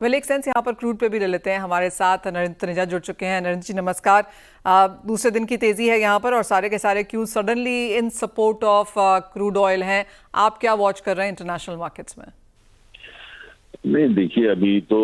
Well एक sense यहाँ पर क्रूड पे भी ले लेते हैं। हमारे साथ नरेंद्र तनेजा जुड़ चुके हैं। नरेंद्र जी नमस्कार। दूसरे दिन की तेजी है यहाँ पर और सारे के सारे cues suddenly in support of crude oil हैं। आप क्या वॉच कर रहे हैं इंटरनेशनल मार्केट्स में? नहीं, देखिए अभी तो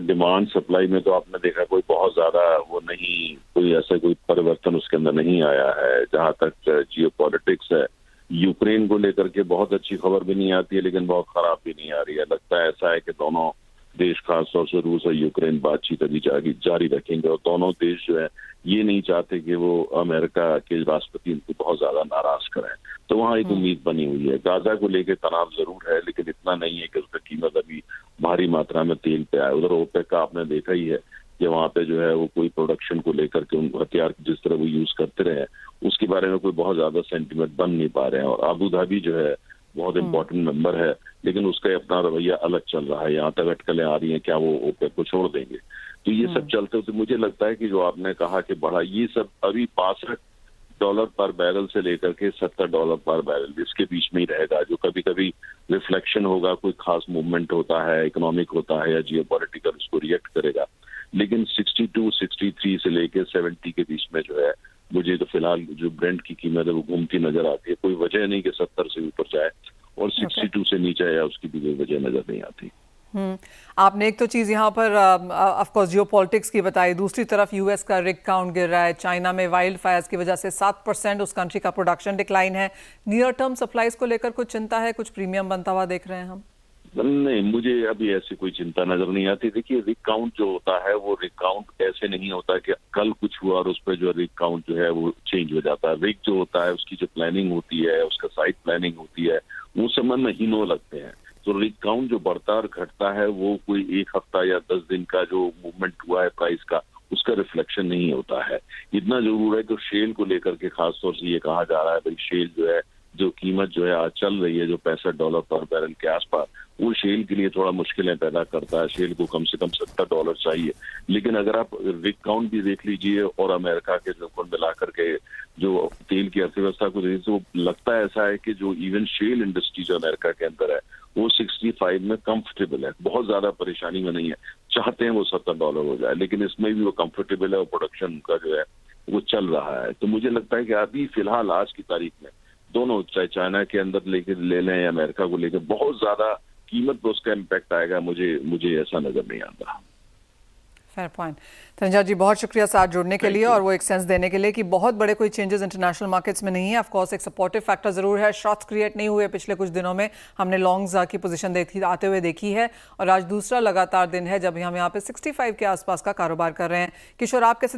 डिमांड सप्लाई में तो आपने देखा कोई बहुत ज्यादा वो नहीं, कोई ऐसा कोई परिवर्तन उसके अंदर नहीं आया है। जहां तक जियो पॉलिटिक्स है, यूक्रेन को लेकर के बहुत अच्छी खबर भी नहीं आती है लेकिन बहुत खराब भी नहीं आ रही है। लगता है ऐसा है कि दोनों देश, खासतौर से रूस और यूक्रेन, बातचीत अभी जारी रखेंगे और दोनों देश जो है ये नहीं चाहते कि वो अमेरिका के राष्ट्रपति उनको बहुत ज्यादा नाराज करें। तो वहाँ एक उम्मीद बनी हुई है। गाजा को लेकर तनाव जरूर है लेकिन इतना नहीं है कि उसका कीमत अभी भारी मात्रा में तेल पे आए। उधर ओपेक का आपने देखा ही है कि वहाँ पे जो है वो कोई प्रोडक्शन को लेकर के उन हथियार जिस तरह वो यूज करते रहे उसके बारे में कोई बहुत ज्यादा सेंटीमेंट बन नहीं पा रहे हैं। और अबू धाबी जो है बहुत इंपॉर्टेंट मेंबर है लेकिन उसका अपना रवैया अलग चल रहा है। यहाँ तक अटकलें आ रही हैं, क्या वो ओपेक को छोड़ देंगे? तो ये सब चलते होते मुझे लगता है कि जो आपने कहा कि बढ़ा, ये सब अभी $65 पर बैरल से लेकर के $70 पर बैरल इसके बीच में ही रहेगा। जो कभी कभी रिफ्लेक्शन होगा, कोई खास मूवमेंट होता है, इकोनॉमिक होता है या जियो पॉलिटिकल, उसको रिएक्ट करेगा। लेकिन 62, 63 से लेकर 70 के बीच में जो है मुझे तो फिलहाल जो ब्रेंट की कीमत है वो घूमती नजर आती है। कोई वजह नहीं कि 70 से ऊपर जाए और 62 से नीचे आया, उसकी भी कोई वजह नजर नहीं आती। आपने एक तो चीज़ यहाँ पर ऑफ कोर्स जियो पॉलिटिक्स की बताई, दूसरी तरफ यूएस का रिग काउंट गिर रहा है। चाइना में वाइल्ड फायर्स की वजह से 7% उस कंट्री का प्रोडक्शन डिक्लाइन है। नियर टर्म सप्लाईज को लेकर कुछ चिंता है? कुछ प्रीमियम बनता हुआ देख रहे हैं हम? नहीं, मुझे अभी ऐसी कोई चिंता नजर नहीं आती। देखिए, रिग काउंट जो होता है वो रिग काउंट ऐसे नहीं होता कि कल कुछ हुआ और उस पर जो रिग काउंट जो है वो चेंज हो जाता है। रिग जो होता है उसकी जो प्लानिंग होती है, उसका साइट प्लानिंग होती है, वो समय महीनों लगते हैं। तो रिग काउंट जो बढ़ता और घटता है वो कोई एक हफ्ता या 10 दिन का जो मूवमेंट हुआ है प्राइस का, उसका रिफ्लेक्शन नहीं होता है। इतना जरूर है कि शेल को लेकर के खासतौर से ये कहा जा रहा है भाई शेल जो है, जो कीमत जो है आज चल रही है जो $65 पर बैरल के आसपास, वो शेल के लिए थोड़ा मुश्किलें पैदा करता है। शेल को कम से कम $70 चाहिए। लेकिन अगर आप रिग काउंट भी देख लीजिए और अमेरिका के जो कुल मिलाकर के जो तेल की अर्थव्यवस्था को देखिए तो लगता है ऐसा है कि जो इवन शेल इंडस्ट्री जो अमेरिका के अंदर है वो 65 में कंफर्टेबल है, बहुत ज्यादा परेशानी में नहीं है। चाहते हैं वो $70 हो जाए लेकिन इसमें भी वो कंफर्टेबल है और प्रोडक्शन का जो है वो चल रहा है। तो मुझे लगता है कि अभी फिलहाल आज की तारीख में दोनों, चाहे चाइना के अंदर लेके ले लें या अमेरिका को लेकर, बहुत ज्यादा कीमत पर उसका इम्पैक्ट आएगा, मुझे ऐसा नजर नहीं आता। Fair point. तनेजा जी बहुत शुक्रिया साथ जुड़ने के लिए और वो एक सेंस देने के लिए कि बहुत बड़े कोई चेंजेस इंटरनेशनल मार्केट्स में नहीं है। ऑफ कोर्स एक सपोर्टिव फैक्टर जरूर है। शॉर्ट्स क्रिएट नहीं हुए पिछले कुछ दिनों में, हमने लॉन्ग्स की पोजीशन आते हुए देखी है और आज दूसरा लगातार दिन है जब हम यहाँ पे 65 के आसपास का कारोबार कर रहे हैं। किशोर, आप कैसे